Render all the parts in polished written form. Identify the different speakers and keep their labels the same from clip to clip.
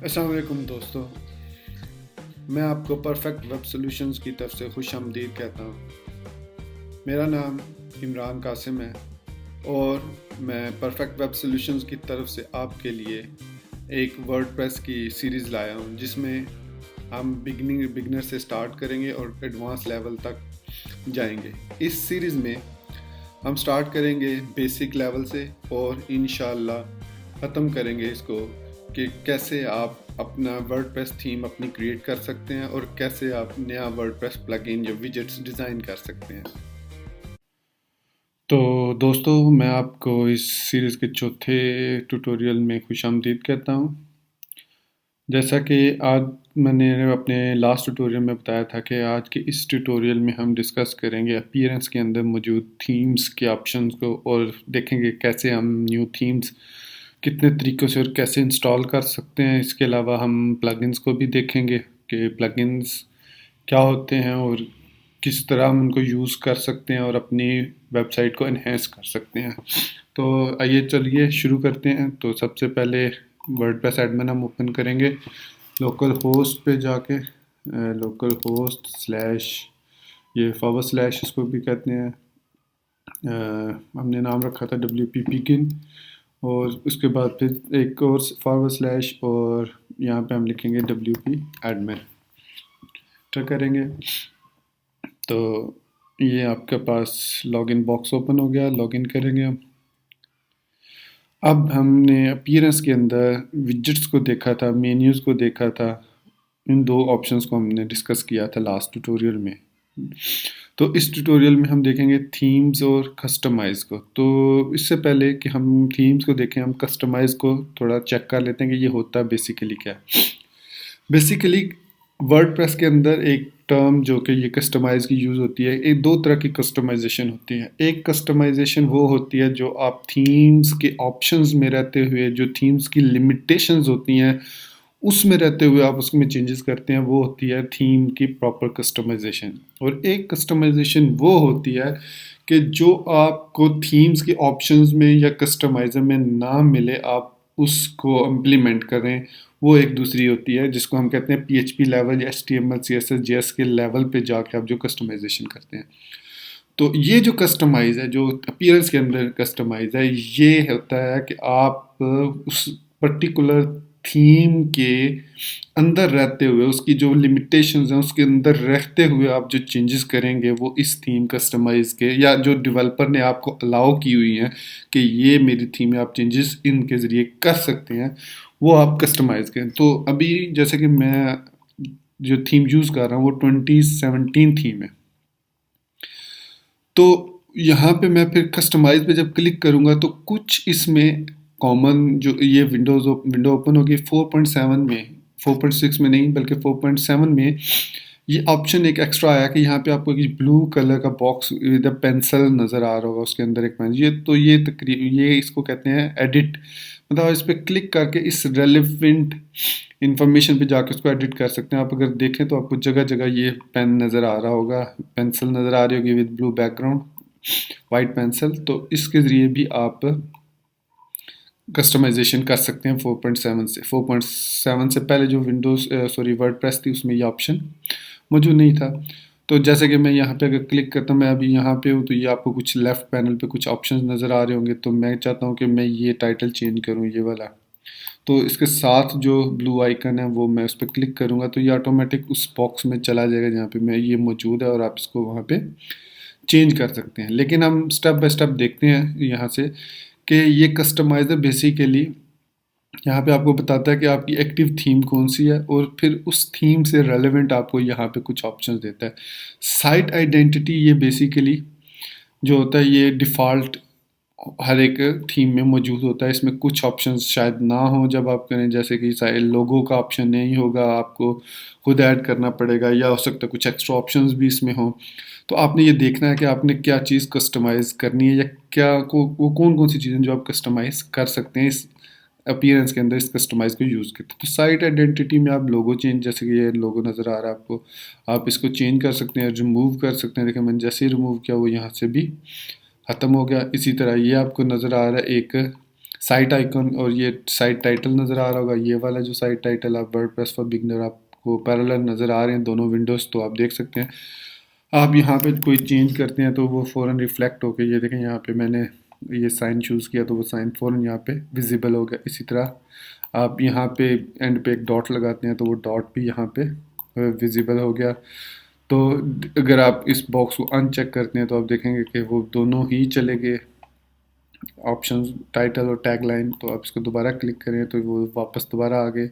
Speaker 1: अस्सलाम वालेकुम दोस्तों, मैं आपको परफेक्ट वेब सॉल्यूशंस की तरफ से खुश आमदीद कहता हूँ। मेरा नाम इमरान कासिम है और मैं परफेक्ट वेब सॉल्यूशंस की तरफ से आपके लिए एक वर्डप्रेस की सीरीज़ लाया हूँ, जिसमें हम बिगनर से स्टार्ट करेंगे और एडवांस लेवल तक जाएंगे। इस सीरीज़ में हम स्टार्ट करेंगे बेसिक लेवल से और इंशाल्लाह ख़त्म करेंगे इसको कि कैसे आप अपना वर्डप्रेस थीम अपनी क्रिएट कर सकते हैं और कैसे आप नया वर्डप्रेस प्लगइन या विजेट्स डिज़ाइन कर सकते हैं। तो दोस्तों, मैं आपको इस सीरीज़ के चौथे ट्यूटोरियल में खुशामदीद कहता हूँ। जैसा कि आज मैंने अपने लास्ट ट्यूटोरियल में बताया था कि आज के इस ट्यूटोरियल में हम डिस्कस करेंगे अपीयरेंस के अंदर मौजूद थीम्स के ऑप्शंस को और देखेंगे कैसे हम न्यू थीम्स कितने तरीक़ों से और कैसे इंस्टॉल कर सकते हैं। इसके अलावा हम प्लगइन्स को भी देखेंगे कि प्लगइन्स क्या होते हैं और किस तरह हम उनको यूज़ कर सकते हैं और अपनी वेबसाइट को एनहेंस कर सकते हैं। तो आइए चलिए शुरू करते हैं। तो सबसे पहले वर्डप्रेस एडमिन हम ओपन करेंगे। लोकल होस्ट पे जाके लोकल होस्ट स्लैश ये फॉरवर्ड स्लैश इसको भी कहते हैं, हमने नाम रखा था WP बिगिन, और उसके बाद फिर एक और फॉरवर्ड स्लैश और यहाँ पे हम लिखेंगे WP एडमिन। एंटर करेंगे तो ये आपके पास लॉगिन बॉक्स ओपन हो गया। लॉगिन करेंगे हम। अब हमने अपीयरेंस के अंदर विजेट्स को देखा था, मेन्यूज़ को देखा था। इन दो ऑप्शंस को हमने डिस्कस किया था लास्ट ट्यूटोरियल में। तो इस ट्यूटोरियल में हम देखेंगे थीम्स और कस्टमाइज़ को। तो इससे पहले कि हम थीम्स को देखें, हम कस्टमाइज़ को थोड़ा चेक कर लेते हैं कि ये होता बेसिकली क्या है। बेसिकली वर्डप्रेस के अंदर एक टर्म जो कि ये कस्टमाइज़ की यूज़ होती है, एक दो तरह की कस्टमाइजेशन होती है। एक कस्टमाइजेशन वो होती है जो आप थीम्स के ऑप्शंस में रहते हुए, जो थीम्स की लिमिटेशंस होती हैं उसमें रहते हुए आप उसमें चेंजेस करते हैं, वो होती है थीम की प्रॉपर कस्टमाइजेशन। और एक कस्टमाइजेशन वो होती है कि जो आपको थीम्स के ऑप्शंस में या कस्टमाइजर में ना मिले, आप उसको इम्प्लीमेंट करें, वो एक दूसरी होती है जिसको हम कहते हैं PHP लेवल या HTML CSS JS के लेवल पे जाके आप जो कस्टमाइजेशन करते हैं। तो ये जो कस्टमाइज़ है, जो अपीयरेंस के अंदर कस्टमाइज़ है, ये होता है कि आप उस पर्टिकुलर थीम के अंदर रहते हुए, उसकी जो लिमिटेशंस हैं उसके अंदर रहते हुए आप जो चेंजेस करेंगे वो इस थीम कस्टमाइज़ के, या जो डेवलपर ने आपको अलाउ की हुई हैं कि ये मेरी थीम है, आप चेंजेस इनके ज़रिए कर सकते हैं, वो आप कस्टमाइज़ करें। तो अभी जैसे कि मैं जो थीम यूज़ कर रहा हूँ वो 2017 थीम है। तो यहाँ पे मैं फिर कस्टमाइज़ पे जब क्लिक करूँगा तो कुछ इसमें कॉमन जो ये विंडो ओपन होगी 4.7 में, 4.6 में नहीं बल्कि 4.7 में ये ऑप्शन एक एक्स्ट्रा आया कि यहाँ पे आपको एक ब्लू कलर का बॉक्स विद पेंसिल नज़र आ रहा होगा, उसके अंदर एक पेन, ये इसको कहते हैं एडिट। मतलब इस पर क्लिक करके इस रेलिवेंट इंफॉर्मेशन पे जाके उसको एडिट कर सकते हैं। आप अगर देखें तो आपको जगह जगह ये पेन नज़र आ रहा होगा, पेंसिल नज़र आ रही होगी with blue background, white pencil. तो इसके ज़रिए भी आप कस्टमाइजेशन कर सकते हैं 4.7 से। 4.7 से पहले जो विंडोज़ वर्डप्रेस थी उसमें ये ऑप्शन मौजूद नहीं था। तो जैसे कि मैं यहाँ पे अगर क्लिक करता हूँ, मैं अभी यहाँ पे हूँ, तो ये आपको कुछ लेफ़्ट पैनल पे कुछ ऑप्शंस नज़र आ रहे होंगे। तो मैं चाहता हूँ कि मैं ये टाइटल चेंज करूँ, ये वाला। तो इसके साथ जो ब्लू आइकन है वो मैं उस पर क्लिक करूँगा तो ये ऑटोमेटिक उस बॉक्स में चला जाएगा जहाँ पे मैं ये मौजूद है, और आप इसको वहाँ पे चेंज कर सकते हैं। लेकिन हम स्टेप बाय स्टेप देखते हैं यहाँ से कि ये कस्टमाइज़र बेसिकली यहाँ पे आपको बताता है कि आपकी एक्टिव थीम कौन सी है और फिर उस थीम से रेलेवेंट आपको यहाँ पे कुछ ऑप्शंस देता है। साइट आइडेंटिटी ये बेसिकली जो होता है ये डिफ़ॉल्ट हर एक थीम में मौजूद होता है। इसमें कुछ ऑप्शंस शायद ना हो जब आप करें, जैसे कि शायद लोगो का ऑप्शन नहीं होगा, आपको खुद ऐड करना पड़ेगा, या हो सकता है कुछ एक्स्ट्रा ऑप्शंस भी इसमें हों। तो आपने ये देखना है कि आपने क्या चीज़ कस्टमाइज़ करनी है, या क्या को वो कौन-कौन सी चीज़ें जो आप कस्टमाइज़ कर सकते हैं इस अपीयरेंस के अंदर इस कस्टमाइज़ को यूज़ करते हैं। तो साइट आइडेंटिटी में आप लोगो चेंज, जैसे कि ये लोगो नज़र आ रहा है आपको, आप इसको चेंज कर सकते हैं, रिमूव कर सकते हैं। देखिए मैंने जैसे ही रिमूव किया वो यहाँ से भी ख़त्म हो गया। इसी तरह ये आपको नज़र आ रहा है एक साइट आइकन और ये साइट टाइटल नज़र आ रहा होगा, ये वाला जो साइट टाइटल आप वर्डप्रेस फॉर बिगनर आपको पैरेलल नज़र आ रहे हैं दोनों विंडोज़, तो आप देख सकते हैं। आप यहाँ पे कोई चेंज करते हैं तो वो फ़ौरन रिफ्लेक्ट होकर, ये देखें यहाँ पे मैंने ये साइन चूज़ किया तो वो साइन फ़ौरन यहाँ पे विजिबल हो गया। इसी तरह आप यहाँ पे एंड पे एक डॉट लगाते हैं तो वो डॉट भी यहाँ पे विजिबल हो गया। तो अगर आप इस बॉक्स को अनचेक करते हैं तो आप देखेंगे कि वो दोनों ही चले गए ऑप्शन, टाइटल और टैग लाइन। तो आप इसको दोबारा क्लिक करें तो वो वापस दोबारा आ गए।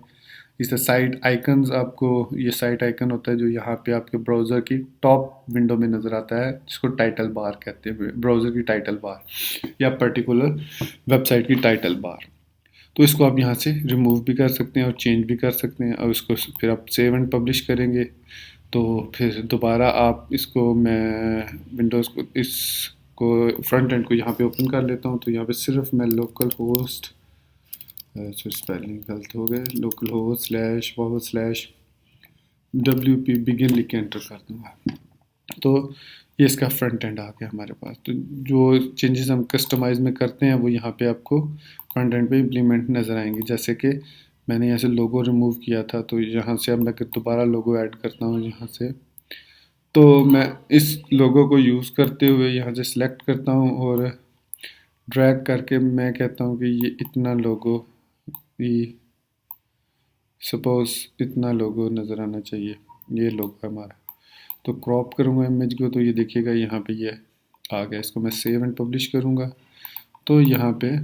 Speaker 1: इस साइट आइकन्स, आपको ये साइट आइकन होता है जो यहाँ पे आपके ब्राउज़र की टॉप विंडो में नज़र आता है, जिसको टाइटल बार कहते हैं, ब्राउज़र की टाइटल बार या पर्टिकुलर वेबसाइट की टाइटल बार। तो इसको आप यहाँ से रिमूव भी कर सकते हैं और चेंज भी कर सकते हैं। और इसको फिर आप सेव एंड पब्लिश करेंगे तो फिर दोबारा आप इसको, मैं विंडोज़ को इसको फ्रंट एंड को यहाँ पे ओपन कर लेता हूँ। तो यहाँ पे सिर्फ मैं लोकल होस्ट, स्पेलिंग गलत हो गए, लोकल होस्ट // WP बिगिन लिख के एंटर कर दूँगा। तो ये इसका फ्रंट एंड आ गया हमारे पास। तो जो चेंजेस हम कस्टमाइज़ में करते हैं वो यहाँ पे आपको फ्रंट एंड पे इम्प्लीमेंट नज़र आएंगे। जैसे कि मैंने यहाँ से लोगो रिमूव किया था, तो यहाँ से अब मैं दोबारा लोगो ऐड करता हूँ यहाँ से। तो मैं इस लोगो को यूज़ करते हुए यहाँ से सिलेक्ट करता हूँ और ड्रैग करके मैं कहता हूँ कि ये इतना लोगो, ये सपोज़ इतना लोगो नज़र आना चाहिए, ये लोगो हमारा। तो क्रॉप करूँगा इमेज को तो ये देखिएगा यहाँ पे ये आ गया। इसको मैं सेव एंड पब्लिश करूँगा तो यहाँ पे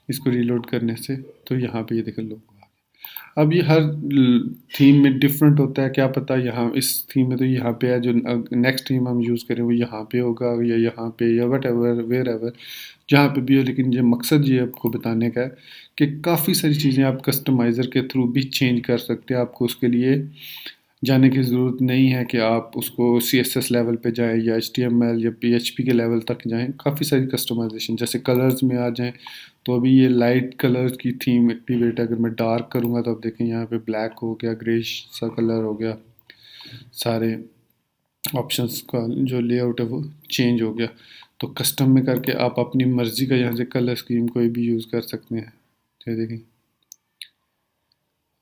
Speaker 1: इसको रीलोड करने से तो यहाँ पे ये देखो लोगो आ गया। अब ये हर थीम में डिफरेंट होता है, क्या पता यहाँ इस थीम में तो यहाँ पे है, जो नेक्स्ट थीम हम यूज़ करें वो यहाँ पे होगा या यहाँ पे या वट एवर वेर एवर जहाँ पे भी हो। लेकिन ये मकसद ये आपको बताने का है कि काफ़ी सारी चीज़ें आप कस्टमाइज़र के थ्रू भी चेंज कर सकते हैं। आपको उसके लिए जाने की ज़रूरत नहीं है कि आप उसको CSS लेवल पे जाएं या HTML या PHP के लेवल तक जाएं। काफ़ी सारी कस्टमाइजेशन, जैसे कलर्स में आ जाएं तो अभी ये लाइट कलर की थीम एक्टिवेट है। अगर मैं डार्क करूँगा तो आप देखें यहाँ पे ब्लैक हो गया, ग्रेश सा कलर हो गया, सारे ऑप्शंस का जो लेआउट है वो चेंज हो गया। तो कस्टम में करके आप अपनी मर्ज़ी का यहाँ से कलर स्कीम कोई भी यूज़ कर सकते हैं। तो देखें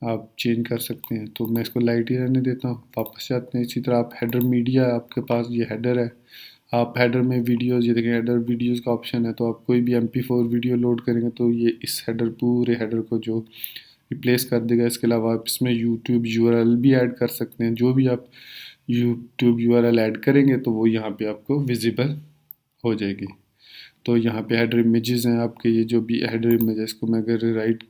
Speaker 1: आप चेंज कर सकते हैं। तो मैं इसको लाइट ही रहने देता हूँ, वापस जाते हैं। इसी तरह आप हेडर मीडिया, आपके पास ये हेडर है, आप हेडर में वीडियोज़, ये देखें हेडर वीडियोज़ का ऑप्शन है। तो आप कोई भी MP4 वीडियो लोड करेंगे तो ये इस हेडर, पूरे हेडर को जो रिप्लेस कर देगा। इसके अलावा आप इसमें यूट्यूब URL भी ऐड कर सकते हैं। जो भी आप यूट्यूब URL ऐड करेंगे तो वो यहाँ पे आपको विजिबल हो जाएगी। तो यहाँ पे हेडर इमेजेस हैं आपके, ये जो भी हेडर इमेज है इसको मैं अगर राइट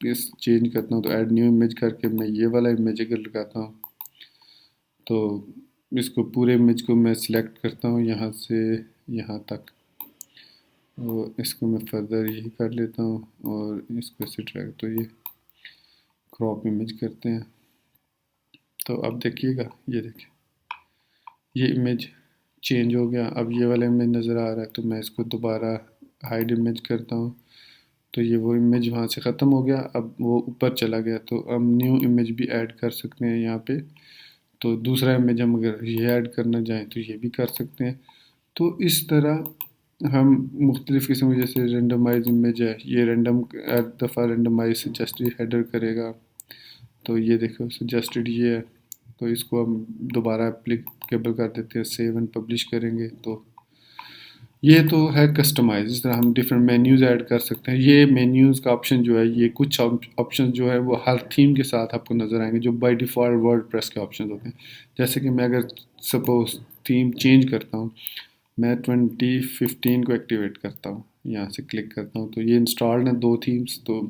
Speaker 1: इस चेंज करता हूँ तो ऐड न्यू इमेज करके मैं ये वाला इमेज अगर लगाता हूँ तो इसको पूरे इमेज को मैं सिलेक्ट करता हूँ यहाँ से यहाँ तक, और इसको मैं फर्दर यही कर लेता हूँ और इसको ऐसे ड्रैग, तो ये क्रॉप इमेज करते हैं। तो अब देखिएगा, ये देखिए ये इमेज चेंज हो गया। अब ये वाला इमेज नज़र आ रहा है तो मैं इसको दोबारा हाइड इमेज करता हूँ तो ये वो इमेज वहाँ से ख़त्म हो गया, अब वो ऊपर चला गया। तो अब न्यू इमेज भी ऐड कर सकते हैं यहाँ पे। तो दूसरा इमेज हम अगर ये ऐड करना चाहें तो ये भी कर सकते हैं। तो इस तरह हम मुख्तलिफ़ किस्म के, जैसे रेंडमाइज इमेज है, ये रेंडम हर दफ़ा रेंडमाइज सजेस्टेड हेडर करेगा। तो ये देखो सजेस्टेड ये है, तो इसको हम दोबारा एप्लीकेबल कर देते हैं, सेव एंड पब्लिश करेंगे तो ये तो है कस्टमाइज। इस तरह हम डिफरेंट मेन्यूज़ ऐड कर सकते हैं। ये मेन्यूज़ का ऑप्शन जो है, ये कुछ ऑप्शन जो है वो हर थीम के साथ आपको नज़र आएंगे जो बाय डिफ़ॉल्ट वर्डप्रेस के ऑप्शन होते हैं। जैसे कि मैं अगर सपोज थीम चेंज करता हूँ, मैं 2015 को एक्टिवेट करता हूँ, यहाँ से क्लिक करता हूँ तो ये इंस्टॉल्ड हैं 2 थीम्स। तो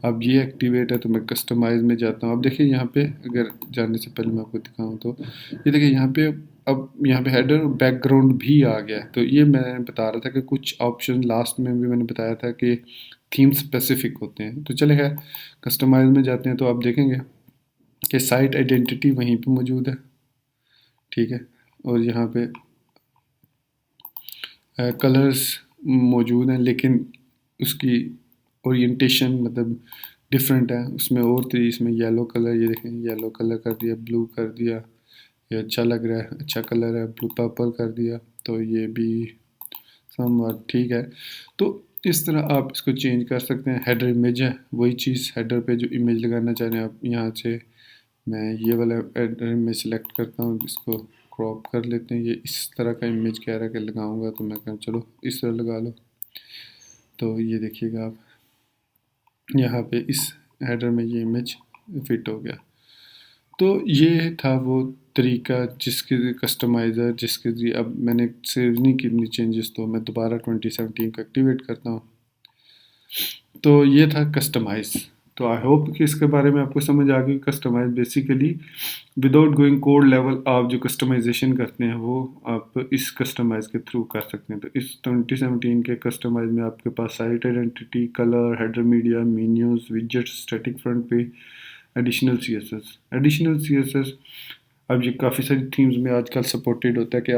Speaker 1: अब ये एक्टिवेट है तो मैं कस्टमाइज़ में जाता हूँ। अब देखिए यहाँ पे अगर जाने से पहले मैं आपको दिखाऊँ तो ये देखिए यहाँ पे अब यहाँ पे हेडर बैकग्राउंड भी आ गया है। तो ये मैं बता रहा था कि कुछ ऑप्शन लास्ट में भी मैंने बताया था कि थीम स्पेसिफिक होते हैं। तो चले खैर कस्टमाइज में जाते हैं तो आप देखेंगे कि साइट आइडेंटिटी वहीं पे मौजूद है, ठीक है, और यहाँ पे कलर्स मौजूद हैं, लेकिन उसकी ओरिएंटेशन मतलब डिफरेंट है। उसमें और थी, इसमें येलो कलर, ये देखें येलो कलर कर दिया, ब्लू कर दिया, ये अच्छा लग रहा है, अच्छा कलर है, ब्लू पर्पल कर दिया। तो ये भी समवट ठीक है। तो इस तरह आप इसको चेंज कर सकते हैं। हेडर इमेज है, वही चीज़ हेडर पे जो इमेज लगाना चाह रहे हैं आप, यहाँ से मैं ये वाला हेडर इमेज सेलेक्ट करता हूँ, इसको क्रॉप कर लेते हैं। ये इस तरह का इमेज कह रहा है कि लगाऊंगा, तो मैं कहूँ चलो इस तरह लगा लो। तो ये देखिएगा आप यहाँ पे इस हेडर में ये इमेज फिट हो गया। तो ये था वो तरीका जिसके कस्टमाइज़र जिसके लिए अब मैंने सेव नहीं की चेंजेस, तो मैं दोबारा 2017 को एक्टिवेट करता हूँ। तो ये था कस्टमाइज़। तो आई होप कि इसके बारे में आपको समझ आ गई। Customize basically without going code level आप जो कस्टमाइजेशन करते हैं वो आप इस कस्टमाइज़ के थ्रू कर सकते हैं। तो इस 2017 के कस्टमाइज़ में आपके पास site identity, colour, header media, menus, widgets, static front page, additional CSS। अब ये काफ़ी सारी थीम्स में आजकल सपोर्टेड होता है कि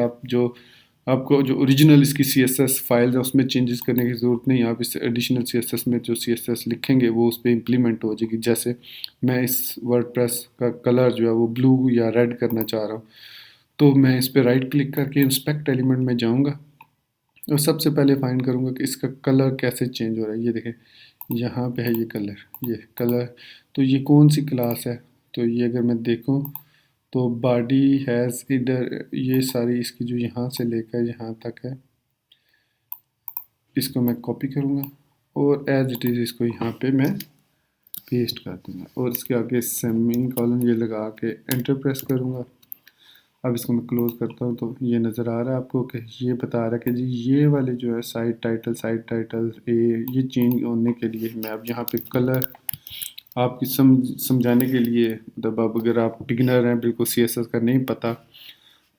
Speaker 1: आपको जो ओरिजिनल इसकी CSS फाइल है उसमें चेंजेस करने की ज़रूरत नहीं है। आप इस एडिशनल CSS में जो CSS लिखेंगे वो उस पर इम्प्लीमेंट हो जाएगी। जैसे मैं इस वर्डप्रेस का कलर जो है वो ब्लू या रेड करना चाह रहा हूँ, तो मैं इस पर राइट क्लिक करके इंस्पेक्ट एलिमेंट में जाऊँगा और सबसे पहले फाइंड करूँगा कि इसका कलर कैसे चेंज हो रहा है। ये देखें यहाँ पे है ये कलर, तो ये कौन सी क्लास है। तो ये अगर मैं देखूँ तो बॉडी हैज़ इधर ये सारी इसकी जो यहाँ से लेकर यहाँ तक है, इसको मैं कॉपी करूँगा और एज इट इज़ इसको यहाँ पे मैं पेस्ट कर दूँगा और इसके आगे सेमी कॉलन ये लगा के एंटर प्रेस करूँगा। अब इसको मैं क्लोज़ करता हूँ तो ये नज़र आ रहा है आपको कि ये बता रहा है कि जी ये वाले जो है साइड टाइटल ये चेंज होने के लिए मैं अब यहाँ पे कलर आपकी समझाने के लिए, मतलब अब अगर आप बिगिनर हैं, बिल्कुल CSS का नहीं पता,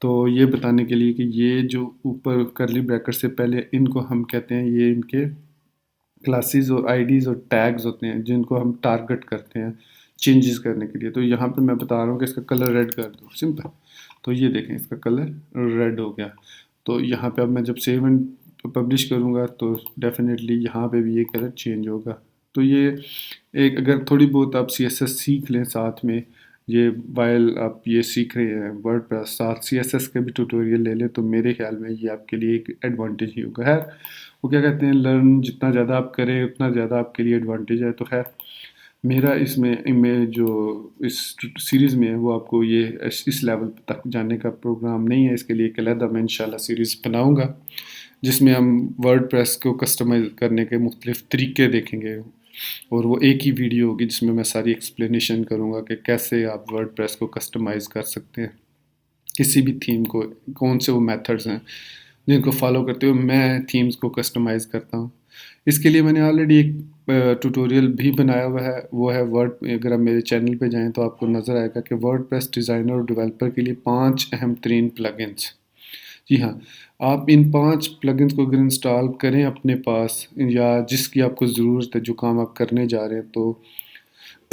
Speaker 1: तो ये बताने के लिए कि ये जो ऊपर करली ब्रैकेट से पहले इनको हम कहते हैं, ये इनके क्लासेस और आईडीज़ और टैग्स होते हैं जिनको हम टारगेट करते हैं चेंजेस करने के लिए। तो यहाँ पे मैं बता रहा हूँ कि इसका कलर रेड कर दो, सिंपल। तो ये देखें इसका कलर रेड हो गया। तो यहाँ पे अब मैं जब सेव एंड पब्लिश करूँगा तो डेफिनेटली यहाँ पे भी ये कलर चेंज होगा। तो ये एक अगर थोड़ी बहुत आप CSS सीख लें साथ में, ये वाइल आप ये सीख रहे हैं वर्डप्रेस साथ CSS के भी ट्यूटोरियल ले लें, तो मेरे ख्याल में ये आपके लिए एक एडवांटेज ही होगा। खैर वो क्या कहते हैं, लर्न जितना ज़्यादा आप करें उतना ज़्यादा आपके लिए एडवांटेज है। तो खैर मेरा इसमें जो इस सीरीज़ में है वो आपको ये इस लेवल तक जाने का प्रोग्राम नहीं है। इसके लिए एक अलग मैं इंशाल्लाह सीरीज़ बनाऊंगा जिसमें हम वर्डप्रेस को कस्टमाइज़ करने के मुख्तलिफ़ तरीके देखेंगे और वो एक ही वीडियो होगी जिसमें मैं सारी एक्सप्लेनेशन करूँगा कि कैसे आप वर्डप्रेस को कस्टमाइज़ कर सकते हैं, किसी भी थीम को, कौन से वो मेथड्स हैं जिनको फॉलो करते हुए मैं थीम्स को कस्टमाइज़ करता हूँ। इसके लिए मैंने ऑलरेडी एक ट्यूटोरियल भी बनाया हुआ है, वो है अगर आप मेरे चैनल पे जाएं तो आपको नज़र आएगा कि वर्डप्रेस डिज़ाइनर और डेवलपर के लिए 5 अहम तरीन प्लगइन्स। जी हाँ, आप इन 5 प्लगइन्स को अगर इंस्टॉल करें अपने पास या जिसकी आपको ज़रूरत है, जो काम आप करने जा रहे हैं, तो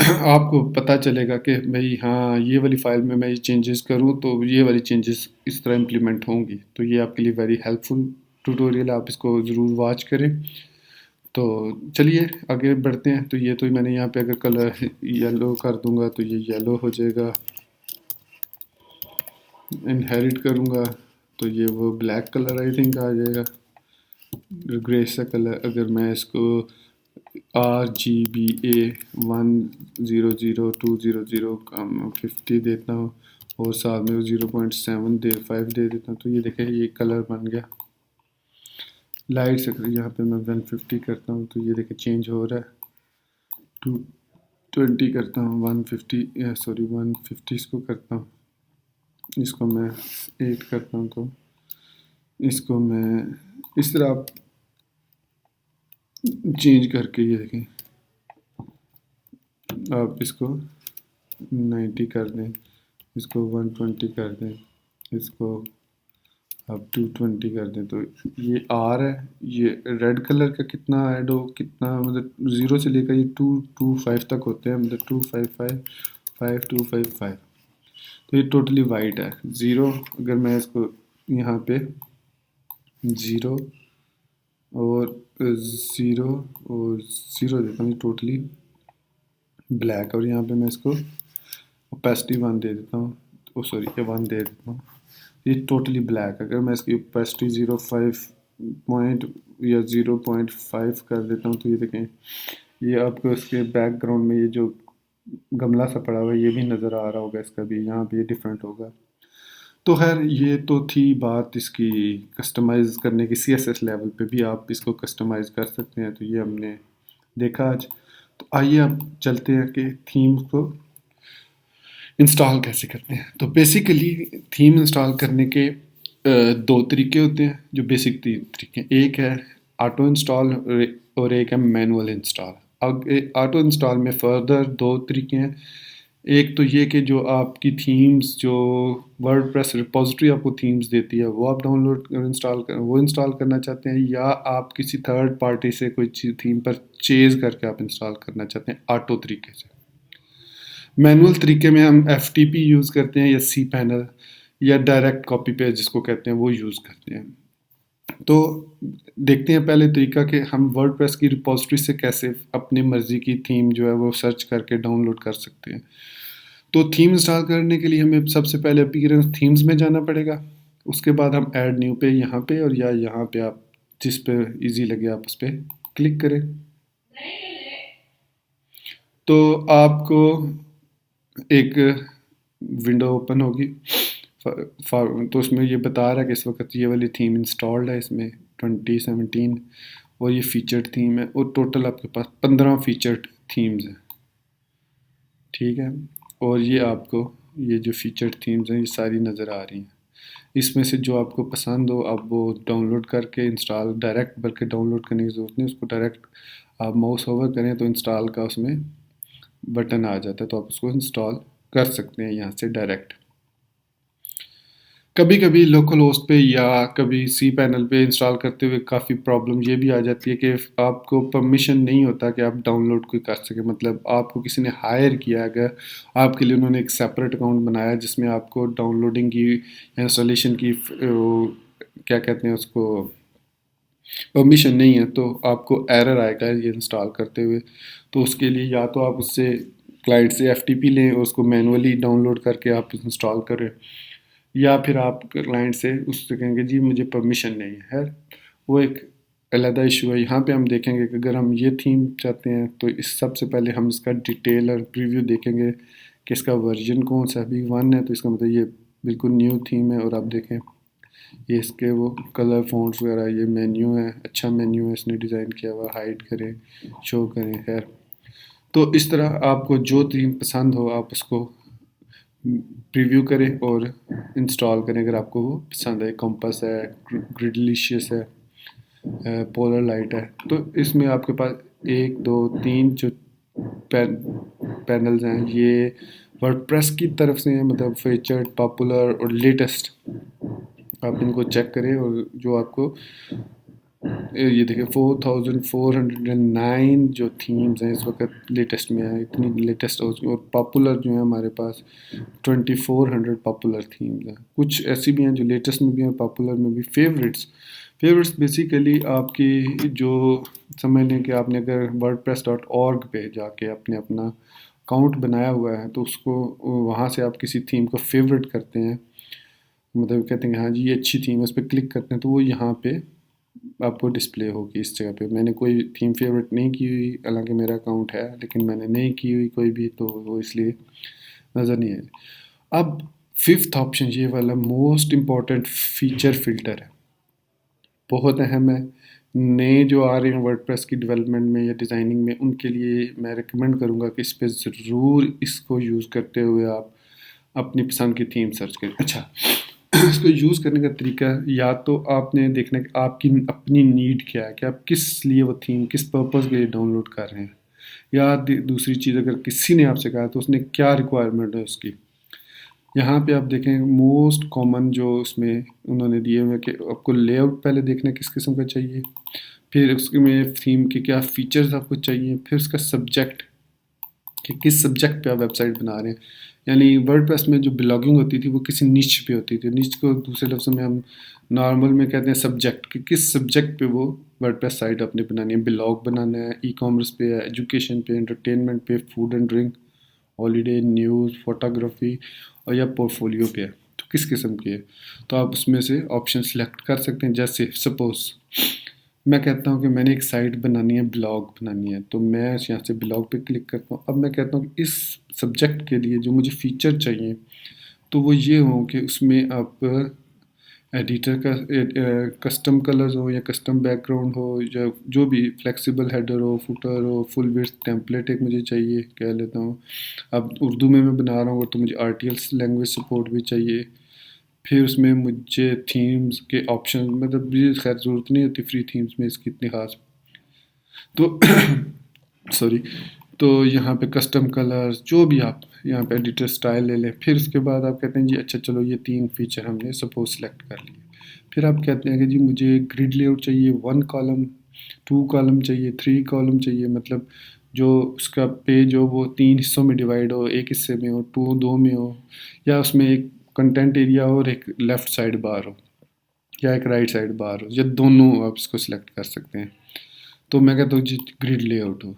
Speaker 1: आपको पता चलेगा कि भाई हाँ ये वाली फ़ाइल में मैं ये चेंजेस करूँ तो ये वाली चेंजेस इस तरह इम्प्लीमेंट होंगी। तो ये आपके लिए वेरी हेल्पफुल ट्यूटोरियल, आप इसको ज़रूर वॉच करें। तो चलिए आगे बढ़ते हैं। तो ये तो मैंने यहाँ पे अगर कलर येलो कर दूँगा तो ये येलो हो जाएगा, इनहेरिट करूँगा तो ये वो ब्लैक कलर आई थिंक आ जाएगा, ग्रे सा कलर। अगर मैं इसको RGBA 10020050 देता हूँ और साथ में 0.7 दे देता हूँ, तो ये देखें ये कलर बन गया। लाइट से यहाँ पे मैं 150 करता हूँ तो ये देखें चेंज हो रहा है। 220 करता हूँ, 150 इसको करता हूँ, इसको मैं 8 करता हूँ, तो इसको मैं इस तरह आप चेंज करके ये देखें, आप इसको 90 कर दें, इसको 120 कर दें, इसको आप 220 कर दें। तो ये R है, ये रेड कलर का कितना ऐड हो, कितना मतलब 0 से लेकर ये 225 तक होते हैं, मतलब 255 5255। तो ये टोटली वाइट है। 0 अगर मैं इसको यहाँ पे 0 और 0 देता हूँ, टोटली ब्लैक। और यहाँ पे मैं इसको ओपेसिटी 1 दे देता हूँ, सॉरी 1 दे देता हूँ, ये टोटली ब्लैक। अगर मैं इसकी ओपेसिटी 0.5 पॉइंट या 0.5 कर देता हूँ, तो ये देखें, ये आपको इसके बैकग्राउंड में ये जो गमला सा पड़ा हुआ है ये भी नज़र आ रहा होगा, इसका भी यहाँ पे ये डिफरेंट होगा। तो खैर ये तो थी बात इसकी कस्टमाइज़ करने की, CSS लेवल पे भी आप इसको कस्टमाइज़ कर सकते हैं, तो ये हमने देखा आज। तो आइए अब चलते हैं कि थीम को इंस्टॉल कैसे करते हैं। तो बेसिकली थीम इंस्टॉल करने के दो तरीके होते हैं, जो बेसिक तरीके, एक है ऑटो इंस्टॉल और एक है मैनुअल इंस्टॉल। अब ऑटो इंस्टॉल में फर्दर दो तरीके हैं। एक तो ये कि जो आपकी थीम्स, जो वर्डप्रेस रिपोजिटरी आपको थीम्स देती है, वो आप डाउनलोड वो इंस्टॉल करना चाहते हैं, या आप किसी थर्ड पार्टी से कोई थीम परचेज करके आप इंस्टॉल करना चाहते हैं ऑटो तरीके से। मैनुअल तरीके में हम FTP यूज़ करते हैं, या cPanel, या डायरेक्ट कॉपी पेस्ट जिसको कहते हैं, वो यूज़ करते हैं। तो देखते हैं पहले तरीका कि हम वर्डप्रेस की रिपोजिटरी से कैसे अपनी मर्ज़ी की थीम जो है वो सर्च करके डाउनलोड कर सकते हैं। तो थीम इंस्टॉल करने के लिए हमें सबसे पहले अपीयरेंस थीम्स में जाना पड़ेगा। उसके बाद हम ऐड न्यू पे यहाँ पे, और या यहाँ पे आप जिस पे इजी लगे आप उस पर क्लिक करें। तो आपको एक विंडो ओपन होगी, तो उसमें ये बता रहा है कि इस वक्त ये वाली थीम इंस्टॉल्ड है, इसमें 2017, और ये फीचर्ड थीम है, और टोटल आपके पास 15 फीचर्ड थीम्स हैं, ठीक है। और ये आपको ये जो फीचर्ड थीम्स हैं ये सारी नज़र आ रही हैं। इसमें से जो आपको पसंद हो आप वो डाउनलोड करके इंस्टॉल डायरेक्ट, बल्कि डाउनलोड करने की ज़रूरत नहीं, उसको डायरेक्ट आप माउस ओवर करें तो इंस्टॉल का उसमें बटन आ जाता है, तो आप उसको इंस्टॉल कर सकते हैं यहाँ से डायरेक्ट। कभी कभी लोकल होस्ट पे या कभी cPanel पे इंस्टॉल करते हुए काफ़ी प्रॉब्लम ये भी आ जाती है कि आपको परमिशन नहीं होता कि आप डाउनलोड कोई कर सके। मतलब आपको किसी ने हायर किया, अगर आपके लिए उन्होंने एक सेपरेट अकाउंट बनाया जिसमें आपको डाउनलोडिंग की, इंस्टॉलेशन की क्या कहते हैं उसको, परमिशन नहीं है, तो आपको एरर आएगा ये इंस्टॉल करते हुए। तो उसके लिए या तो आप उससे क्लाइंट से FTP लें और उसको मैनुअली डाउनलोड करके आप इंस्टॉल करें, या फिर आप क्लाइंट से उससे कहेंगे जी मुझे परमिशन नहीं है, वो एक अलग इशू है। यहाँ पे हम देखेंगे कि अगर हम ये थीम चाहते हैं तो इस सबसे पहले हम इसका डिटेल और प्रीव्यू देखेंगे कि इसका वर्जन कौन सा, अभी 1 है, तो इसका मतलब ये बिल्कुल न्यू थीम है। और आप देखें ये इसके वो कलर फ़ॉन्ट्स वगैरह, ये मेन्यू है, अच्छा मेन्यू है इसने डिज़ाइन किया हुआ, हाइड करें, शो करें, खैर। तो इस तरह आपको जो थीम पसंद हो आप उसको प्रीव्यू करें और इंस्टॉल करें अगर आपको वो पसंद है। कंपास है, ग्रिडलिशियस है, पोलर लाइट है। तो इसमें आपके पास 1 2 3 जो पैनल्स हैं ये वर्डप्रेस की तरफ से हैं, मतलब फीचर्ड, पॉपुलर और लेटेस्ट। आप इनको चेक करें और जो आपको ये देखिए 4409 जो थीम्स हैं इस वक्त लेटेस्ट में है, इतनी लेटेस्ट हो चुकी। और पॉपुलर जो है हमारे पास 2400 पॉपुलर थीम्स हैं। कुछ ऐसी भी हैं जो लेटेस्ट में भी हैं, पॉपुलर में भी। फेवरेट्स बेसिकली आपकी जो समझ लें कि आपने अगर wordpress.org पे जाके आपने अपना अकाउंट बनाया हुआ है तो उसको वहाँ से आप किसी थीम को फेवरेट करते हैं, मतलब कहते हैं हाँ जी ये अच्छी थीम है, उस पर क्लिक करते हैं तो वो यहाँ पे आपको डिस्प्ले होगी इस जगह पे। मैंने कोई थीम फेवरेट नहीं की हुई, हालांकि मेरा अकाउंट है, लेकिन मैंने नहीं की हुई कोई भी, तो वो इसलिए नज़र नहीं आए। अब फिफ्थ ऑप्शन ये वाला मोस्ट इम्पॉर्टेंट फीचर फ़िल्टर है, बहुत अहम है। नए जो आ रहे हैं वर्डप्रेस की डेवलपमेंट में या डिज़ाइनिंग में, उनके लिए मैं रिकमेंड करूँगा कि इस पर ज़रूर इसको यूज़ करते हुए आप अपनी पसंद की थीम सर्च करें। अच्छा, इसको यूज़ करने का तरीका, या तो आपने देखना कि आपकी अपनी नीड क्या है, कि आप किस लिए वो थीम, किस पर्पज़ के लिए डाउनलोड कर रहे हैं, या दूसरी चीज़ अगर किसी ने आपसे कहा तो उसने क्या रिक्वायरमेंट है उसकी। यहाँ पे आप देखें मोस्ट कॉमन जो उसमें उन्होंने दिए हुए कि आपको लेआउट पहले देखना किस किस्म का चाहिए, फिर उसके में थीम के क्या फ़ीचर्स आपको चाहिए, फिर उसका सब्जेक्ट कि किस सब्जेक्ट पे आप वेबसाइट बना रहे हैं। यानी वर्डप्रेस में जो ब्लॉगिंग होती थी वो किसी निच पे होती थी, निच को दूसरे लफ्ज़ों में हम नॉर्मल में कहते हैं सब्जेक्ट, कि किस सब्जेक्ट पे वो वर्डप्रेस साइट अपनी बनानी है। ब्लॉग बनाना है, ई-कॉमर्स पे है, एजुकेशन पे, एंटरटेनमेंट पे, food and drink, holiday, news, photography और या पोर्टफोलियो पे है। किस किस्म की है, तो आप उसमें से ऑप्शन सेलेक्ट कर सकते हैं। जैसे सपोज़ मैं कहता हूँ कि मैंने एक साइट बनानी है, ब्लॉग बनानी है, तो मैं यहाँ से ब्लॉग पे क्लिक करता हूँ। अब मैं कहता हूँ कि इस सब्जेक्ट के लिए जो मुझे फ़ीचर चाहिए तो वो ये हो कि उसमें आप एडिटर का कस्टम कलर्स हो या कस्टम बैकग्राउंड हो या जो भी फ्लेक्सिबल हेडर हो, फुटर हो, फुल विड्थ टेम्पलेट एक मुझे चाहिए, कह लेता हूँ। अब उर्दू में मैं बना रहा हूँ तो मुझे आरटीएल लैंग्वेज सपोर्ट भी चाहिए। फिर उसमें मुझे थीम्स के ऑप्शन, मतलब ये खैर ज़रूरत नहीं होती फ्री थीम्स में इसकी इतनी ख़ास, तो सॉरी, तो यहाँ पे कस्टम कलर्स जो भी आप यहाँ पे एडिटर स्टाइल ले लें। फिर उसके बाद आप कहते हैं जी अच्छा चलो ये 3 फीचर हमने सपोज सेलेक्ट कर लिए। फिर आप कहते हैं कि जी मुझे ग्रिड लेआउट चाहिए, 1 कॉलम, 2 कॉलम चाहिए, 3 कॉलम चाहिए, मतलब जो उसका पेज हो वो 3 हिस्सों में डिवाइड हो, एक हिस्से में हो, 2 में हो, या उसमें एक कंटेंट एरिया हो और एक लेफ़्ट साइड बार हो, या एक राइट साइड बार हो, या दोनों आप इसको सिलेक्ट कर सकते हैं। तो मैं कहता हूँ जी ग्रिड लेआउट हो,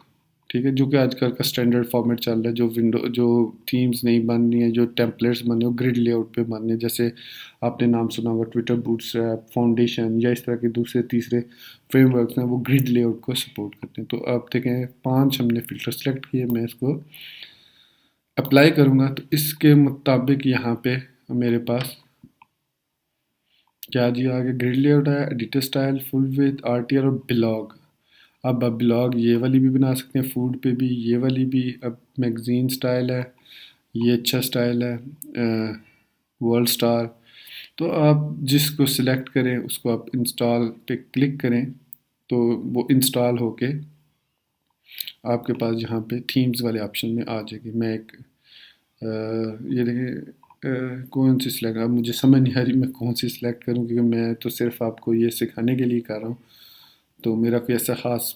Speaker 1: ठीक है, जो कि आजकल का स्टैंडर्ड फॉर्मेट चल रहा है। जो विंडो जो थीम्स नहीं बन रही हैं, जो टेम्पलेट्स बन रहे हो ग्रिड लेआउट पे बन रहे हैं। जैसे आपने नाम सुना होगा ट्विटर बूटस्ट्रैप, फाउंडेशन या इस तरह के दूसरे तीसरे फ्रेमवर्क्स हैं, वो ग्रिड लेआउट को सपोर्ट करते हैं। तो आप देखें 5 हमने फ़िल्टर सेलेक्ट किए, मैं इसको अप्लाई करूँगा तो इसके मुताबिक यहाँ पे मेरे पास क्या जी आगे ग्रिड लेआउट है, editor style, full with, RTR और ब्लॉग। अब आप ब्लॉग ये वाली भी बना सकते हैं, फूड पे भी, ये वाली भी। अब मैगज़ीन स्टाइल है, ये अच्छा स्टाइल है, वर्ल्ड स्टार। तो आप जिसको सिलेक्ट करें उसको आप इंस्टॉल पे क्लिक करें तो वो इंस्टॉल होके आपके पास यहाँ पे थीम्स वाले ऑप्शन में आ जाएगी। मैं एक ये देखिए कौन सी सिलेक्ट, अब मुझे समझ नहीं आ रही मैं कौन सी सिलेक्ट करूँ, क्योंकि मैं तो सिर्फ आपको ये सिखाने के लिए कर रहा हूँ। तो मेरा कोई ऐसा ख़ास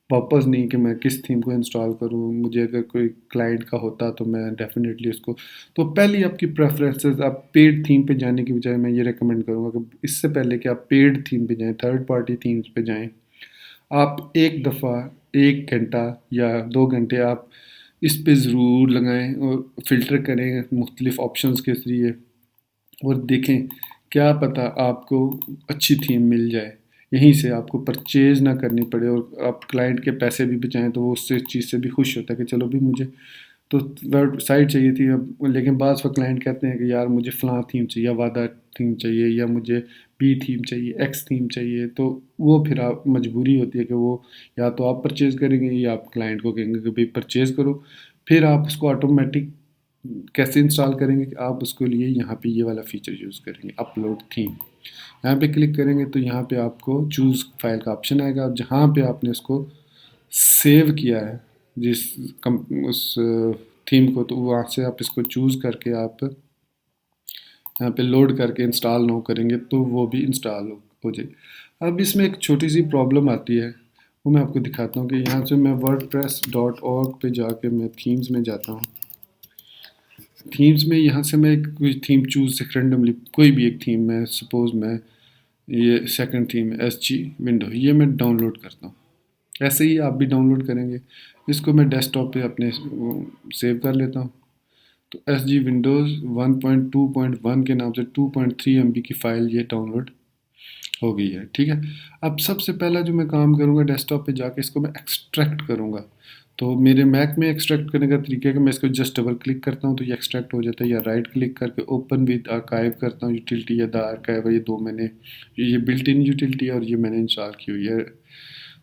Speaker 1: पर्पज़ नहीं कि मैं किस थीम को इंस्टॉल करूँ। मुझे अगर कोई क्लाइंट का होता तो मैं डेफ़िनेटली उसको, तो पहले आपकी प्रेफरेंसेस, आप पेड थीम पे जाने की बजाय मैं ये रिकमेंड करूँगा कि इससे पहले कि आप पेड थीम पे जाएँ, थर्ड पार्टी थीम्स पे जाएँ, आप एक दफ़ा 1 घंटा या 2 घंटे आप इस पे ज़रूर लगाएँ और फ़िल्टर करें मुख्तलिफ़ ऑप्शंस के ज़रिए, और देखें क्या पता आपको अच्छी थीम मिल जाए, यहीं से आपको परचेज़ ना करनी पड़े और आप क्लाइंट के पैसे भी बचाएँ, तो वो उससे चीज़ से भी खुश होता है कि चलो भी मुझे तो वेबसाइट चाहिए थी अब, लेकिन बाद वक्त क्लाइंट कहते हैं कि यार मुझे फ़लाँ थीम चाहिए, वादा थीम चाहिए, या मुझे बी थीम चाहिए, एक्स थीम चाहिए। तो वो फिर आप मजबूरी होती है कि वो या तो आप परचेज़ करेंगे या आप क्लाइंट को कहेंगे कि भाई परचेज़ करो। फिर आप उसको ऑटोमेटिक कैसे इंस्टॉल करेंगे कि आप उसके लिए यहाँ पे ये वाला फ़ीचर यूज़ करेंगे, अपलोड थीम। यहाँ पे क्लिक करेंगे तो यहाँ पे आपको चूज़ फाइल का ऑप्शन आएगा। अब जहाँ पे आपने उसको सेव किया है जिस उस थीम को, तो वहाँ से आप इसको चूज़ करके आप यहाँ पे लोड करके इंस्टॉल नो करेंगे तो वो भी इंस्टॉल हो जाएगी। अब इसमें एक छोटी सी प्रॉब्लम आती है, वो मैं आपको दिखाता हूँ कि यहाँ से मैं wordpress.org पे जाके मैं थीम्स में जाता हूँ। थीम्स में यहाँ से मैं कोई थीम चूज़ रेंडमली, कोई भी एक थीम, मैं सपोज़ मैं ये सेकंड थीम SG विंडो, ये मैं डाउनलोड करता हूँ। ऐसे ही आप भी डाउनलोड करेंगे। इसको मैं डेस्कटॉप पे अपने सेव कर लेता हूँ। तो SG विंडोज़ 1.2.1 के नाम से 2.3 MB की फ़ाइल ये डाउनलोड हो गई है, ठीक है। अब सबसे पहला जो मैं काम करूँगा, डेस्कटॉप पे जाके इसको मैं एक्सट्रैक्ट करूँगा। तो मेरे मैक में एक्सट्रैक्ट करने का तरीका है कि मैं इसको जस्ट डबल क्लिक करता हूँ तो ये एक्सट्रैक्ट हो जाता है, या राइट क्लिक करके ओपन विद आर्काइव करता हूँ यूटिलिटी या द आर्काइव, ये दो मैंने, ये बिल्ट इन यूटिलिटी है और ये मैंने इंस्टॉल की हुई है।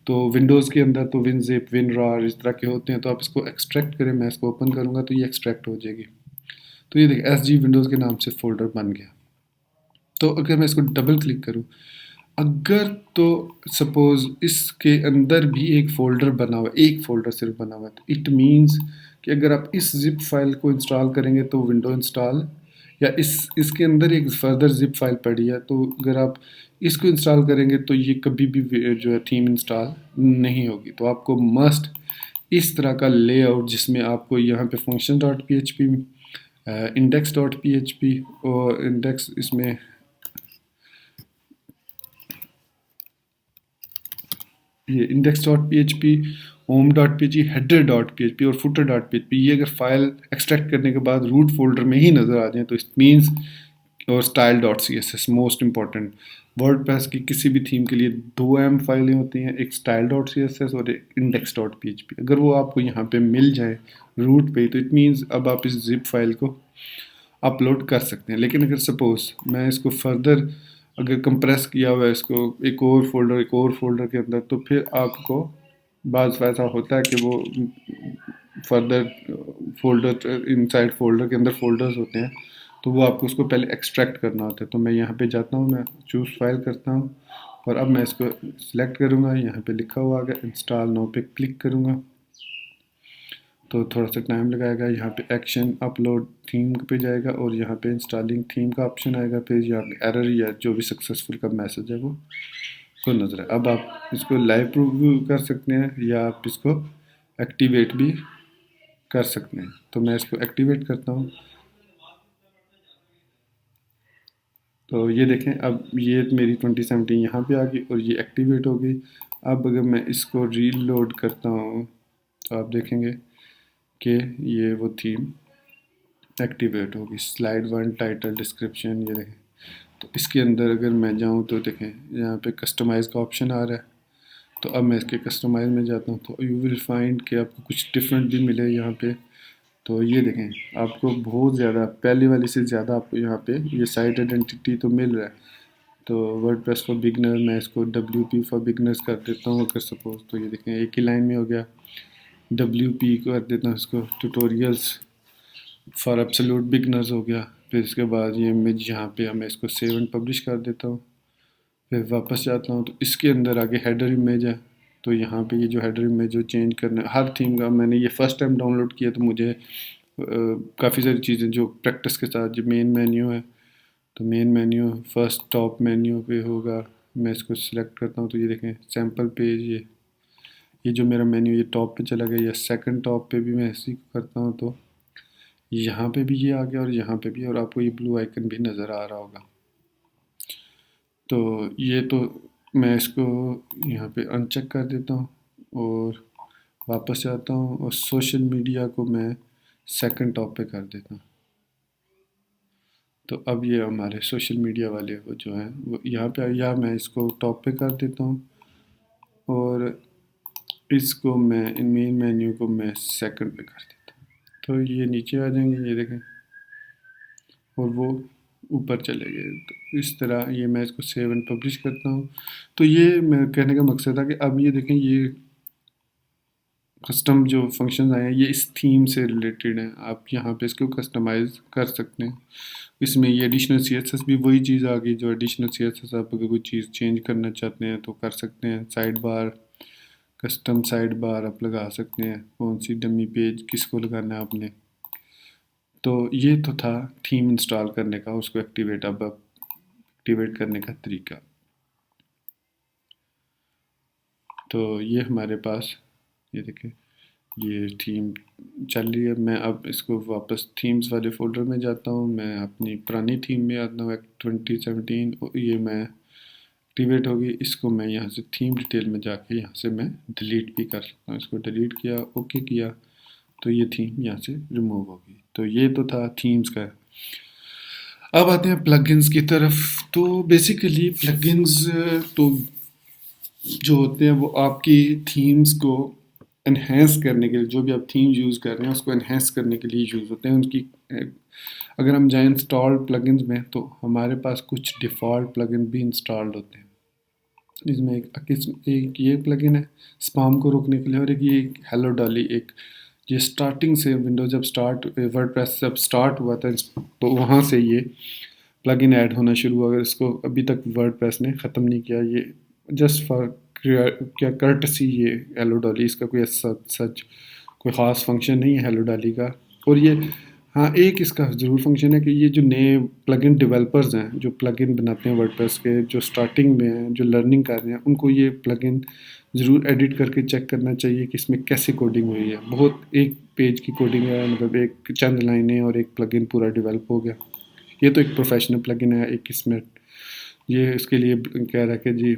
Speaker 1: तो विंडोज़ के अंदर तो विनजिप, विनरार इस तरह के होते हैं, तो आप इसको एक्सट्रैक्ट करें, मैं इसको ओपन करूँगा तो ये एक्सट्रैक्ट हो जाएगी। तो ये देखिए SG विंडोज़ के नाम से फ़ोल्डर बन गया। तो अगर मैं इसको डबल क्लिक करूँ, अगर तो सपोज़ इसके अंदर भी एक फ़ोल्डर बना हुआ है, एक फ़ोल्डर सिर्फ बना हुआ है, तो इट मीन्स कि अगर आप इस ज़िप फाइल को इंस्टॉल करेंगे तो विंडो इंस्टॉल, या इसके अंदर एक फर्दर ज़िप फाइल पड़ी है, तो अगर आप इसको इंस्टॉल करेंगे तो ये कभी भी जो है थीम इंस्टॉल नहीं होगी। तो आपको मस्ट इस तरह का लेआउट, जिसमें आपको यहाँ पे function dot PHP, index dot PHP और इंडेक्स, इसमें ये index dot PHP, home dot PHP, header dot PHP और फुटर डॉट PHP, ये अगर फाइल एक्सट्रैक्ट करने के बाद रूट फोल्डर में ही नज़र आ जाए तो इट मीन्स और style dot C S S most important. WordPress की किसी भी थीम के लिए दो अहम फाइलें होती हैं, एक style dot C S S और एक index dot P H P. अगर वो आपको यहाँ पे मिल जाए रूट पे तो इट मीन्स अब आप इस जिप फाइल को अपलोड कर सकते हैं। लेकिन अगर सपोज मैं इसको फर्दर अगर कंप्रेस किया हुआ है इसको एक और फोल्डर के अंदर, तो फिर आपको बाज़ ऐसा होता है कि वो फर्दर फोल्डर इनसाइड फोल्डर के अंदर फोल्डर्स होते हैं, तो वो आपको उसको पहले एक्सट्रैक्ट करना होता है। तो मैं यहाँ पे जाता हूँ, मैं चूज़ फाइल करता हूँ और अब मैं इसको सिलेक्ट करूँगा। यहाँ पे लिखा हुआ आगे इंस्टॉल नाउ पे क्लिक करूँगा तो थोड़ा सा टाइम लगाएगा। यहाँ पे एक्शन अपलोड थीम पे जाएगा और यहाँ पे इंस्टॉलिंग थीम का ऑप्शन आएगा। फिर यहाँ पे एरर या जो भी सक्सेसफुल का मैसेज है वो को नजर है। अब आप इसको लाइव प्रूव भी कर सकते हैं या आप इसको एक्टिवेट भी कर सकते हैं। तो मैं इसको एक्टिवेट करता हूँ। तो ये देखें अब ये मेरी 2017 यहाँ पे आ गई और ये एक्टिवेट हो गई। अब अगर मैं इसको रीलोड करता हूँ तो आप देखेंगे कि ये वो थीम एक्टिवेट होगी। स्लाइड वन टाइटल डिस्क्रिप्शन ये देखें। तो इसके अंदर अगर मैं जाऊँ तो देखें यहाँ पे कस्टमाइज़ का ऑप्शन आ रहा है। तो अब मैं इसके कस्टमाइज़ में जाता हूँ तो यू विल फाइंड कि आपको कुछ डिफरेंट भी मिले यहाँ पे। तो ये देखें आपको बहुत ज़्यादा पहले वाले से ज़्यादा आपको यहाँ पे ये साइट आइडेंटिटी तो मिल रहा है। तो वर्डप्रेस फॉर बिगनर मैं इसको WP फॉर बिगनर्स कर देता हूँ अगर सपोज। तो ये देखें एक ही लाइन में हो गया। WP कर देता हूँ इसको ट्यूटोरियल्स फॉर एब्सोल्यूट बिगनर्स हो गया। फिर इसके बाद ये इमेज यहाँ पे मैं इसको सेव एंड पब्लिश कर देता हूँ। फिर वापस जाता हूँ तो इसके अंदर आगे हेडर इमेज है। तो यहाँ पे ये जो हेडर इमेज जो चेंज करना है हर थीम का, मैंने ये फर्स्ट टाइम डाउनलोड किया तो मुझे काफ़ी सारी चीज़ें जो प्रैक्टिस के साथ जो मेन मेन्यू है, तो main menu first top menu पे होगा। मैं इसको सिलेक्ट करता हूँ तो ये देखें सैम्पल पेज ये जो मेरा मेन्यू ये टॉप पे चला गया। या सेकंड टॉप पे भी मैं ऐसे करता हूँ तो यहाँ पे भी ये आ गया और यहाँ पे भी, और आपको ये ब्लू आइकन भी नज़र आ रहा होगा। तो ये तो मैं इसको यहाँ पे अनचेक कर देता हूँ और वापस जाता हूँ और सोशल मीडिया को मैं सेकंड टॉप पे कर देता हूँ। तो अब ये हमारे सोशल मीडिया वाले वो जो हैं वो यहाँ पे, या मैं इसको टॉप पे कर देता हूँ और इसको मैं इन मेन मेन्यू को मैं सेकंड पे कर देता हूँ। तो ये नीचे आ जाएंगे ये देखें और वो ऊपर चले गए। तो इस तरह ये मैं इसको सेव एंड पब्लिश करता हूँ। तो ये मैं कहने का मकसद था कि अब ये देखें ये कस्टम जो फंक्शंस आए हैं ये इस थीम से रिलेटेड हैं। आप यहाँ पे इसको कस्टमाइज़ कर सकते हैं। इसमें ये एडिशनल CSS भी वही चीज़ आ गई जो एडिशनल CSS आप अगर कोई चीज़ चेंज करना चाहते हैं तो कर सकते हैं। Side bar custom side bar आप लगा सकते हैं, कौन सी डमी पेज किसको लगाना है आपने। तो ये तो था थीम इंस्टॉल करने का, उसको एक्टिवेट अब एक्टिवेट करने का तरीका। तो ये हमारे पास ये देखें ये थीम चल रही है। मैं अब इसको वापस थीम्स वाले फ़ोल्डर में जाता हूँ। मैं अपनी पुरानी थीम में आता हूँ 2017 ये मैं एक्टिवेट होगी। इसको मैं यहाँ से थीम डिटेल में जाके यहाँ से मैं डिलीट भी कर सकता हूँ। इसको डिलीट किया, ओके किया तो ये थीम यहाँ से रिमूव होगी। तो ये तो था थीम्स का। अब आते हैं प्लगइन्स की तरफ। तो बेसिकली प्लगइन्स तो जो होते हैं वो आपकी थीम्स को एनहेंस करने के लिए, जो भी आप थीम यूज़ कर रहे हैं उसको एनहेंस करने के लिए यूज़ होते हैं। उनकी अगर हम जाएँ इंस्टॉल प्लगइन्स में तो हमारे पास कुछ डिफ़ॉल्ट प्लगइन भी इंस्टॉल्ड होते हैं। इसमें एक ये प्लगइन है स्पैम को रोकने के लिए और एक ये हेलो डॉली एक ये स्टार्टिंग से विंडोज जब स्टार्ट वर्डप्रेस जब स्टार्ट हुआ था तो वहाँ से ये प्लगइन ऐड होना शुरू हुआ। अगर इसको अभी तक वर्डप्रेस ने ख़त्म नहीं किया, ये जस्ट फॉर क्या कर्टसी ये हेलो डॉली, इसका कोई सच कोई ख़ास फंक्शन नहीं है हेलो डॉली का। और ये हाँ एक इसका ज़रूर फंक्शन है कि ये जो नए प्लगइन डेवलपर्स हैं जो प्लगइन बनाते हैं वर्डप्रेस के, जो स्टार्टिंग में हैं जो लर्निंग कर रहे हैं, उनको ये प्लगइन ज़रूर एडिट करके चेक करना चाहिए कि इसमें कैसे कोडिंग हुई है। बहुत एक पेज की कोडिंग है, मतलब एक चंद लाइनें और एक प्लगइन पूरा डेवलप हो गया। ये तो एक प्रोफेशनल प्लगइन है। एक इसमें ये इसके लिए कह रहा है कि जी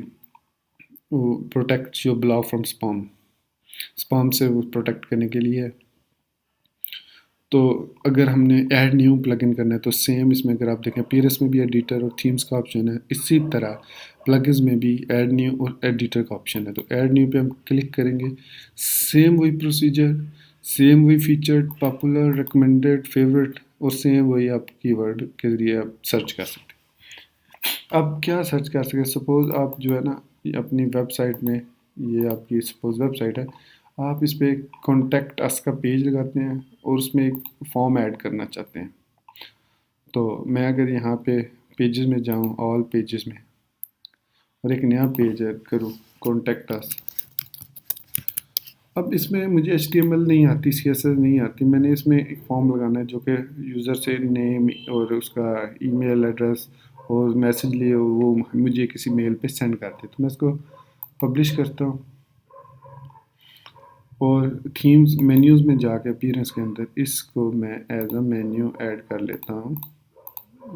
Speaker 1: protect your blog from spam, spam से वो प्रोटेक्ट करने के लिए। तो अगर हमने ऐड न्यू प्लगइन करना है तो सेम इसमें अगर आप देखें अपीयरेंस में भी एडिटर और थीम्स का ऑप्शन है, इसी तरह प्लगइन्स में भी ऐड न्यू और एडिटर का ऑप्शन है। तो ऐड न्यू पे हम क्लिक करेंगे, सेम वही प्रोसीजर, सेम वही फीचर, पॉपुलर, रिकमेंडेड, फेवरेट और सेम वही आप कीवर्ड के लिए आप सर्च कर सकते हैं। अब क्या सर्च कर सकते हैं, सपोज़ आप जो है ना अपनी वेबसाइट में, ये आपकी सपोज़ वेबसाइट है, आप इस पर कॉन्टैक्ट अस का पेज लगाते हैं और उसमें एक फॉर्म ऐड करना चाहते हैं। तो मैं अगर यहाँ पे पेजेस में जाऊँ, ऑल पेजेस में, और एक नया पेज ऐड करूँ, कॉन्टैक्ट अस। अब इसमें मुझे HTML नहीं आती, CSS नहीं आती, मैंने इसमें एक फॉर्म लगाना है जो कि यूज़र से नेम और उसका ईमेल एड्रेस और मैसेज लिए वो मुझे किसी मेल पे सेंड करते। तो मैं इसको पब्लिश करता हूँ और थीम्स मेन्यूज़ में जाके अपीयरेंस के अंदर इसको मैं एज अ मेन्यू ऐड कर लेता हूँ,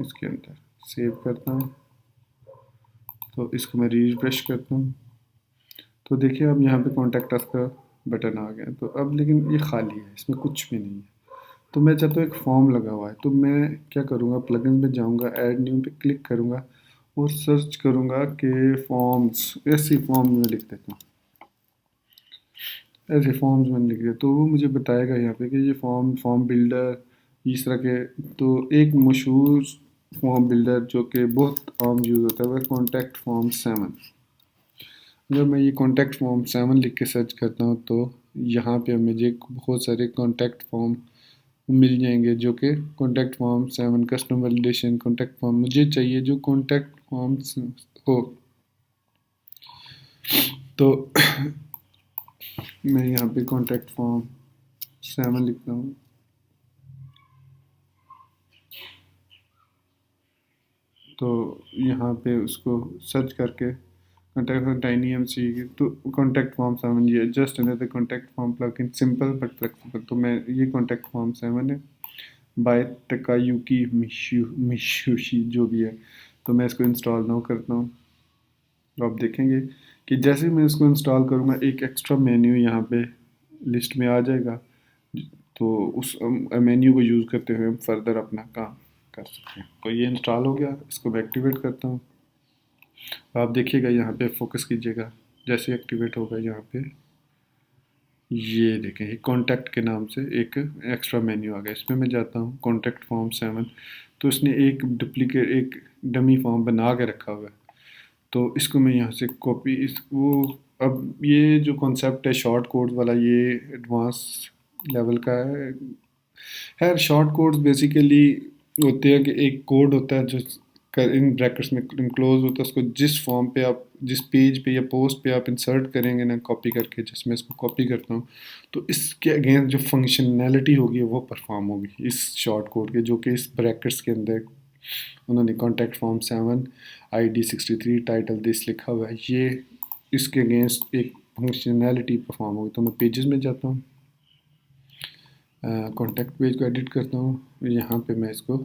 Speaker 1: इसके अंदर सेव करता हूँ। तो इसको मैं रिफ्रेश करता हूँ, तो देखिए अब यहाँ पे कॉन्टैक्ट अस का बटन आ गया। तो अब लेकिन ये खाली है, इसमें कुछ भी नहीं है। तो मैं चाहता हूँ एक फॉर्म लगा हुआ है, तो मैं क्या करूँगा, प्लगइन में जाऊँगा, ऐड न्यू पे क्लिक करूँगा और सर्च करूँगा कि फॉर्म्स, ऐसे फॉर्म में लिख देता हूँ, ऐसे फॉर्म्स मैंने लिख दिया। तो वो मुझे बताएगा यहाँ पे कि ये फॉर्म बिल्डर इस तरह के। तो एक मशहूर फॉर्म बिल्डर जो कि बहुत आम यूज़ होता है वह कॉन्टैक्ट फॉर्म 7। जब मैं ये कॉन्टैक्ट फॉर्म 7 लिख के सर्च करता हूँ तो यहाँ पे मुझे बहुत सारे कॉन्टैक्ट फॉर्म मिल जाएंगे जो कि contact form 7 customer validation contact form मुझे चाहिए जो कॉन्टैक्ट फॉर्म हो। तो मैं यहाँ पे कॉन्टैक्ट फॉर्म 7 लिखता हूँ। तो यहाँ पे उसको सर्च करके कॉन्टैक्ट फॉर्म टाइनी MC, तो कॉन्टैक्ट फॉर्म 7 ये just another contact form plugin, simple but flexible. तो मैं ये कॉन्टैक्ट फॉर्म 7 है बाय तकायुकी मिशुशी जो भी है। तो मैं इसको इंस्टॉल नाउ करता हूँ। तो आप देखेंगे कि जैसे ही मैं इसको इंस्टॉल करूँगा एक एक्स्ट्रा मेन्यू यहाँ पे लिस्ट में आ जाएगा। तो उस मेन्यू को यूज़ करते हुए हम फर्दर अपना काम कर सकते हैं। तो ये इंस्टॉल हो गया, इसको मैं एक्टिवेट करता हूँ। आप देखिएगा यहाँ पे फोकस कीजिएगा, जैसे एक्टिवेट होगा यहाँ पे ये देखें, ये कॉन्टैक्ट के नाम से एक एक्स्ट्रा मेन्यू आ गया। इसमें मैं जाता हूँ कॉन्टैक्ट फॉर्म 7। तो इसने एक डुप्लीकेट, एक डमी फॉर्म बना के रखा हुआ है। तो इसको मैं यहाँ से कॉपी इस वो, अब ये जो कॉन्सेप्ट है शॉर्ट कोड वाला ये एडवांस लेवल का है। खैर शॉर्ट कोड्स बेसिकली होते हैं कि एक कोड होता है जो इन ब्रैकेट्स में इनक्लोज होता है, उसको जिस फॉर्म पे आप, जिस पेज पे या पोस्ट पे आप इंसर्ट करेंगे ना कॉपी करके, जिसमें इसको कॉपी करता हूँ, तो इसके अगेंस्ट जो फंक्शनैलिटी होगी वो परफॉर्म होगी इस शॉर्ट कोड के, जो कि इस ब्रैकेट्स के अंदर उन्होंने contact form 7 ID 63 title this लिखा हुआ है, ये इसके अगेंस्ट एक फंक्शनैलिटी परफॉर्म होगी। तो मैं पेजेस में जाता हूँ, कॉन्टैक्ट पेज को एडिट करता हूँ, यहाँ पे मैं इसको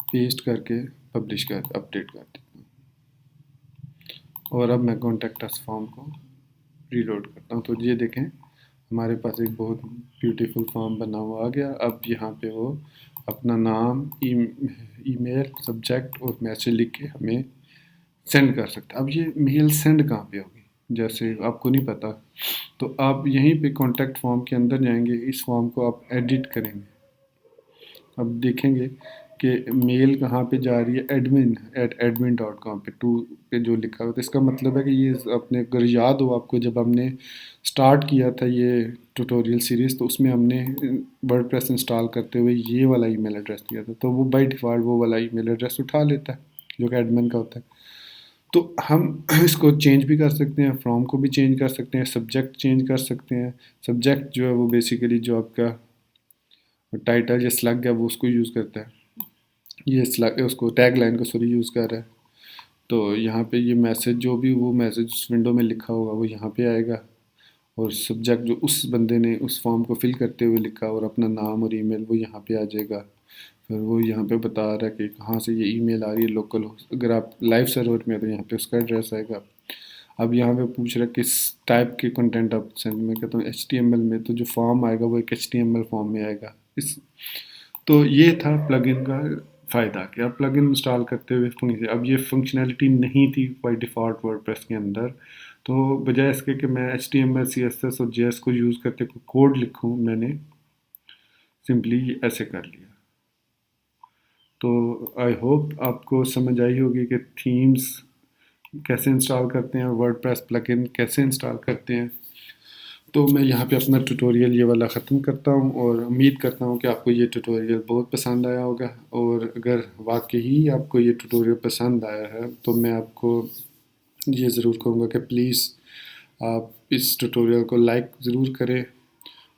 Speaker 1: पेस्ट करके पब्लिश कर अपडेट कर देता हूँ और अब मैं कॉन्टैक्ट अस फॉर्म को रीलोड करता हूँ। तो ये देखें हमारे पास एक बहुत ब्यूटीफुल फॉर्म बना हुआ आ गया। अब यहाँ पे वो अपना नाम, ईमेल, सब्जेक्ट और मैसेज लिख के हमें सेंड कर सकते हैं। अब ये मेल सेंड कहाँ पे होगी, जैसे आपको नहीं पता, तो आप यहीं पे कॉन्टैक्ट फॉर्म के अंदर जाएंगे, इस फॉर्म को आप एडिट करेंगे। अब देखेंगे कि मेल कहाँ पे जा रही है, admin@admin.com पे 2 पे जो लिखा हुआ था। इसका मतलब है कि ये अपने, अगर याद हो आपको, जब हमने स्टार्ट किया था ये ट्यूटोरियल सीरीज़ तो उसमें हमने वर्डप्रेस इंस्टॉल करते हुए ये वाला ईमेल एड्रेस दिया था। तो वो बाय डिफ़ॉल्ट वो वाला ईमेल एड्रेस उठा लेता है जो कि एडमिन का होता है। तो हम इसको चेंज भी कर सकते हैं, फ्रॉम को भी चेंज कर सकते हैं, सब्जेक्ट चेंज कर सकते हैं। सब्जेक्ट जो है वो बेसिकली जो आपका टाइटल या स्लग है वो उसको यूज़ करता है, ये स्लग उसको टैग लाइन को सॉरी यूज़ कर रहा है। तो यहाँ पे ये मैसेज, जो भी वो मैसेज उस विंडो में लिखा होगा वो यहाँ पे आएगा, और सब्जेक्ट जो उस बंदे ने उस फॉर्म को फिल करते हुए लिखा और अपना नाम और ईमेल वो यहाँ पे आ जाएगा। फिर वो यहाँ पे बता रहा है कि कहाँ से ये ईमेल आ रही है, लोकल हो, अगर आप लाइव सर्वर में है तो यहाँ पे उसका एड्रेस आएगा। अब यहाँ पे पूछ रहा है किस टाइप के कंटेंट आप सेंड, मैं कहता हूँ HTML में, तो जो फॉर्म आएगा वो एक HTML फॉर्म में आएगा। इस तो ये था प्लगइन का फ़ायदा कि आप प्लगइन इंस्टॉल करते हुए अब ये फंक्शनैलिटी नहीं थी बाय डिफ़ॉल्ट वर्डप्रेस के अंदर, तो बजाय इसके कि मैं HTML CSS और JS को यूज़ करके कोई कोड लिखूँ, मैंने सिंपली ऐसे कर लिया। तो आई होप आपको समझ आई होगी कि थीम्स कैसे इंस्टॉल करते हैं, वर्डप्रेस प्लगइन कैसे इंस्टॉल करते हैं। तो मैं यहाँ पे अपना ट्यूटोरियल ये वाला ख़त्म करता हूँ और उम्मीद करता हूँ कि आपको ये ट्यूटोरियल बहुत पसंद आया होगा। और अगर वाकई आपको ये ट्यूटोरियल पसंद आया है तो मैं आपको ये ज़रूर कहूँगा कि प्लीज़ आप इस ट्यूटोरियल को लाइक ज़रूर करें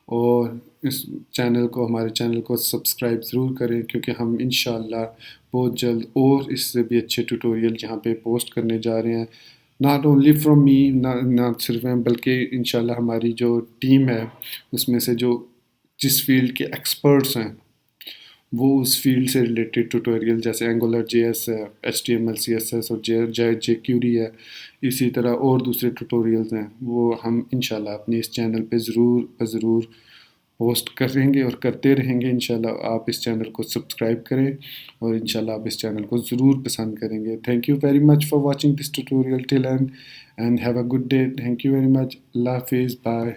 Speaker 1: और इस चैनल को, हमारे चैनल को सब्सक्राइब ज़रूर करें, क्योंकि हम इंशाल्लाह बहुत जल्द और इससे भी अच्छे ट्यूटोरियल यहाँ पे पोस्ट करने जा रहे हैं। नॉट ओनली फ्रॉम मी, ना सिर्फ मैं, बल्कि इंशाल्लाह हमारी जो टीम है उसमें से जो जिस फील्ड के एक्सपर्ट्स हैं वो उस फील्ड से रिलेटेड ट्यूटोरियल जैसे एंगुलर JS है, HTML CSS और jQuery है, इसी तरह और दूसरे ट्यूटोरियल्स हैं, वो हम इंशाल्लाह अपने इस चैनल पे ज़रूर पोस्ट करेंगे और करते रहेंगे। इंशाल्लाह आप इस चैनल को सब्सक्राइब करें और इंशाल्लाह आप इस चैनल को ज़रूर पसंद करेंगे। Thank you very much for watching this tutorial till end have a good day. Thank you very much. अल्लाह हाफिज़। बाय।